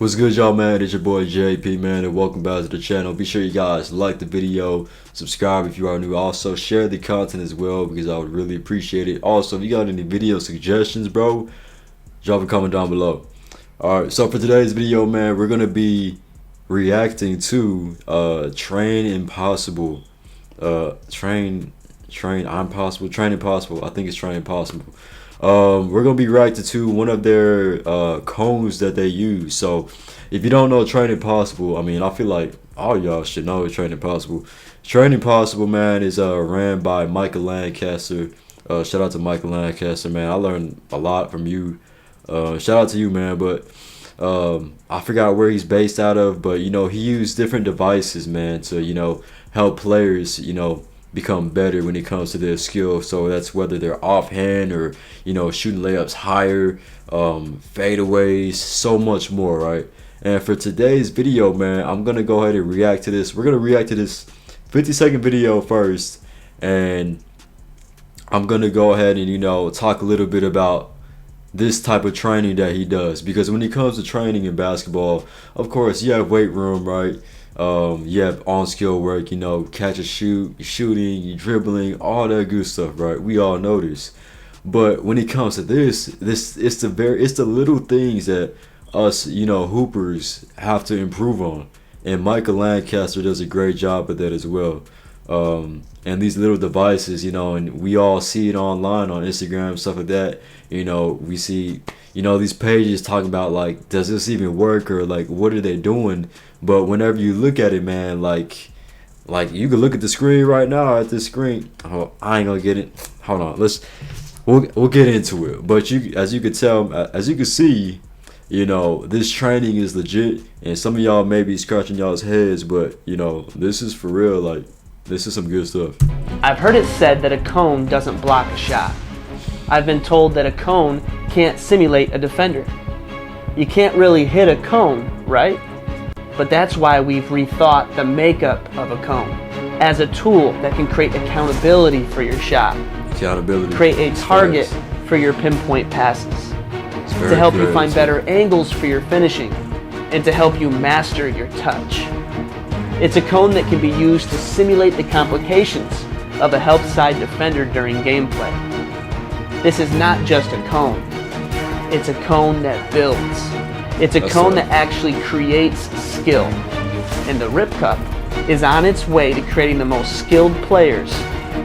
What's good, y'all, man? It's your boy JP, man, and welcome back to the channel. Be sure you guys like the video, subscribe if you are new. Also, share the content as well because I would really appreciate it. Also, if you got any video suggestions, bro, drop a comment down below. Alright, so for today's video, man, we're gonna be reacting to Train Impossible. Train Impossible. I think it's Train Impossible. We're gonna be reacting to one of their cones that they use. So if you don't know Train Impossible, I mean, I feel like all y'all should know Train Impossible. Train Impossible, man, is ran by Michael Lancaster. Shout out to Michael Lancaster, man. I learned a lot from you. Shout out to you, man. But I forgot where he's based out of, but he used different devices, man, to help players become better when it comes to their skill. So that's whether they're offhand or shooting layups higher, fadeaways, so much more, right? And for today's video, man, I'm gonna go ahead and react to this. We're gonna react to this 50-second video first, and I'm gonna go ahead and talk a little bit about this type of training that he does, because when it comes to training in basketball, of course you have weight room, right? You have on skill work, catch and shoot, shooting, dribbling, all that good stuff, right? We all know this. But when it comes to this it's the little things that us hoopers have to improve on, and Michael Lancaster does a great job at that as well. And these little devices, and we all see it online on Instagram, stuff like that. We see these pages talking about, like, does this even work, or like, what are they doing? But whenever you look at it, man, like you can look at the screen right now, at this screen. Oh, I ain't gonna get it. Hold on, we'll get into it. But as you can see, this training is legit, and some of y'all may be scratching y'all's heads, but this is for real. Like, this is some good stuff. I've heard it said that a cone doesn't block a shot. I've been told that a cone can't simulate a defender. You can't really hit a cone, right? But that's why we've rethought the makeup of a cone as a tool that can create accountability for your shot. Accountability. Create a target for your pinpoint passes. To help you find better angles for your finishing, and to help you master your touch. It's a cone that can be used to simulate the complications of a help side defender during gameplay. This is not just a cone. It's a cone that builds. It's a cone that actually creates skill. And the Rip Cup is on its way to creating the most skilled players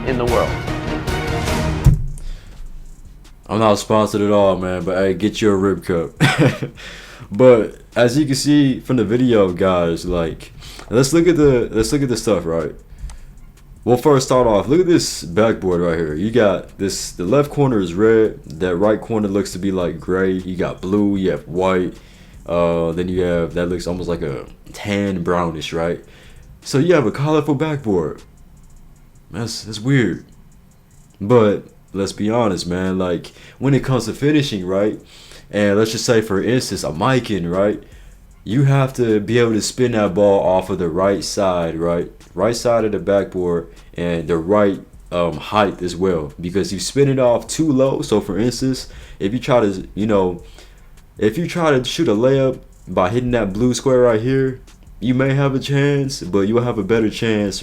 in the world. I'm not sponsored at all, man, but hey, get your Rip Cup. But as you can see from the video, guys, like, let's look at the stuff, right? We'll first start off. Look at this backboard right here. You got this. The left corner is red. That right corner looks to be like gray. You got blue. You have white. Then you have that looks almost like a tan brownish, right? So you have a colorful backboard. That's weird. But let's be honest, man. Like, when it comes to finishing, right? And let's just say, for instance, a mic-in, right? You have to be able to spin that ball off of the right side, right? Right side of the backboard, and the right height as well. Because you spin it off too low. So for instance, if you try to, shoot a layup by hitting that blue square right here, you may have a chance, but you'll have a better chance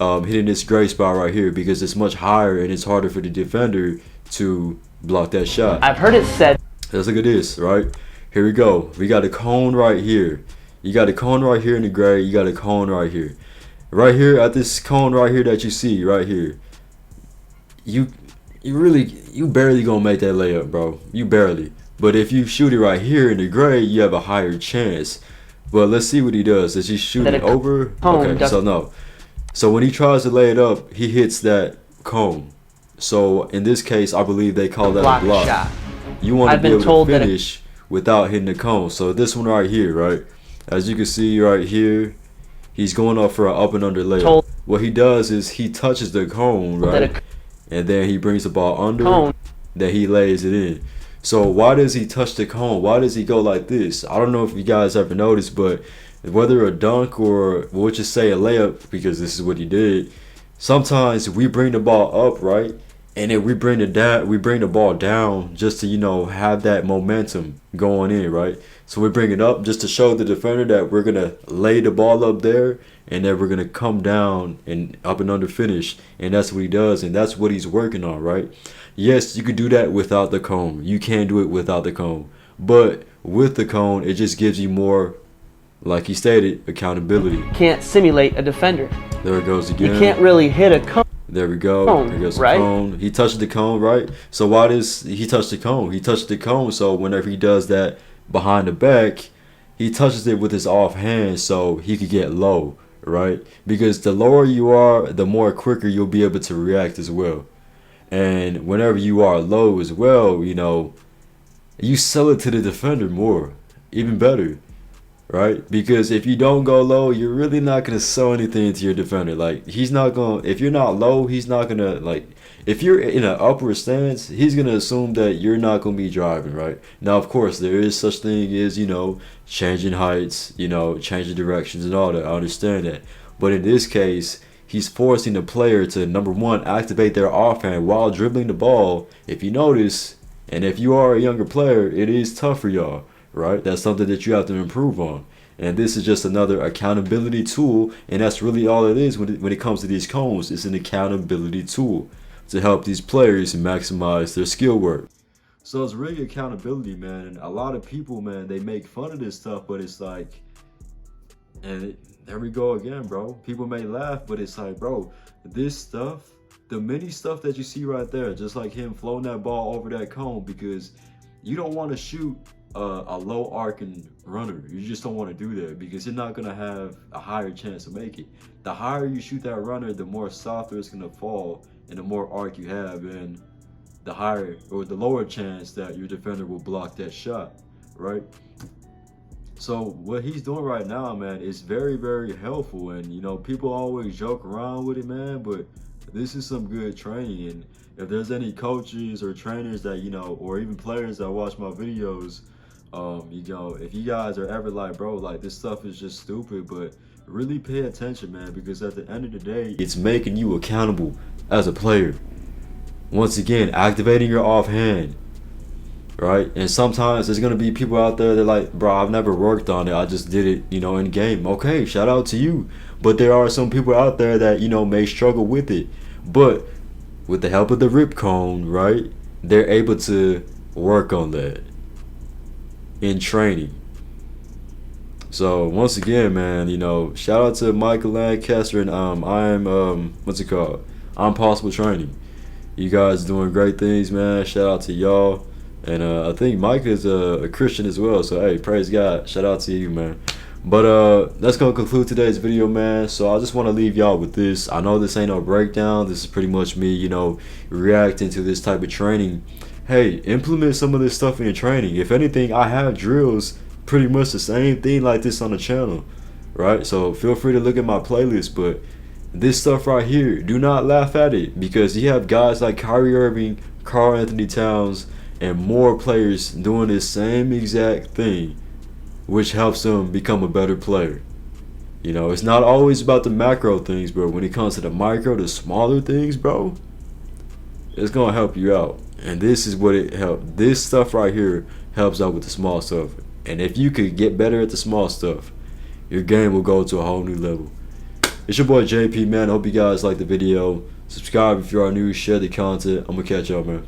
hitting this gray spot right here, because it's much higher and it's harder for the defender to block that shot. I've heard it said. Let's look at this, right? Here we go. We got a cone right here. You got a cone right here in the gray. You got a cone right here. Right here at this cone right here that you see right here. You barely gonna make that layup, bro. You barely. But if you shoot it right here in the gray, you have a higher chance. But let's see what he does. Does he shoot it over? Okay, so no. So when he tries to lay it up, he hits that cone. So in this case, I believe they call that a block. Shot. You want to be able to finish without hitting the cone. So this one right here, right? As you can see right here, he's going up for an up and under layup. What he does is he touches the cone, right? And then he brings the ball under, then he lays it in. So why does he touch the cone? Why does he go like this? I don't know if you guys ever noticed, but whether a dunk or we'll just say a layup, because this is what he did, sometimes we bring the ball up, right? and then we bring the ball down just to, you know, have that momentum going in, right? So we bring it up just to show the defender that we're gonna lay the ball up there, and then we're gonna come down and up and under finish, and that's what he does, and that's what he's working on, right? Yes, you can do that without the cone. You can do it without the cone, but with the cone, it just gives you more, like he stated, accountability. Can't simulate a defender. There it goes again. You can't really hit a cone. There we go. There goes the right? cone. He touched the cone, right? So why does he touch the cone? He touched the cone, so whenever he does that behind the back, he touches it with his off hand so he could get low, right? Because the lower you are, the more quicker you'll be able to react as well. And whenever you are low as well, you know, you sell it to the defender more, even better, right? Because if you don't go low, you're really not going to sell anything to your defender. Like, he's not going to, if you're not low, he's not going to, like, if you're in an upward stance, he's going to assume that you're not going to be driving, right? Now, of course, there is such thing as, you know, changing heights, you know, changing directions and all that. I understand that. But in this case, he's forcing the player to, number one, activate their offhand while dribbling the ball. If you notice, and if you are a younger player, it is tough for y'all, right? That's something that you have to improve on. And this is just another accountability tool, and that's really all it is when it comes to these cones. It's an accountability tool to help these players maximize their skill work. So it's really accountability, man. And a lot of people, man, they make fun of this stuff, but it's like, there we go again, bro. People may laugh, but it's like, bro, this stuff, the mini stuff that you see right there, just like him floating that ball over that cone, because you don't want to shoot a low arcing runner. You just don't want to do that because you're not going to have a higher chance to make it. The higher you shoot that runner, the more softer it's going to fall, and the more arc you have, and the higher or the lower chance that your defender will block that shot, right? So what he's doing right now, man, is very, very helpful. And, you know, people always joke around with it, man, but this is some good training. And if there's any coaches or trainers that, you know, or even players that watch my videos, you know, if you guys are ever like, bro, like, this stuff is just stupid, but really pay attention, man, because at the end of the day, it's making you accountable as a player. Once again, activating your offhand, right? And sometimes there's gonna be people out there that like, bro, I've never worked on it, I just did it, you know, in game. Okay, shout out to you. But there are some people out there that, you know, may struggle with it, but with the help of the rip cone, right, they're able to work on that in training. So once again, man, you know, shout out to Michael Lancaster and I'm Possible Training. You guys doing great things, man. Shout out to y'all. And I think Mike is a Christian as well, so hey, praise God. Shout out to you, man. But that's gonna conclude today's video, man. So I just want to leave y'all with this. I know this ain't no breakdown. This is pretty much me, you know, reacting to this type of training. Hey, implement some of this stuff in your training. If anything, I have drills pretty much the same thing like this on the channel, right? So feel free to look at my playlist, but this stuff right here, do not laugh at it, because you have guys like Kyrie Irving, Karl Anthony Towns, and more players doing this same exact thing, which helps them become a better player. You know, it's not always about the macro things, bro. When it comes to the micro, the smaller things, bro, it's gonna help you out. And this is what it helps. This stuff right here helps out with the small stuff. And if you could get better at the small stuff, your game will go to a whole new level. It's your boy JP, man. I hope you guys liked the video. Subscribe if you are new. Share the content. I'm gonna catch y'all, man.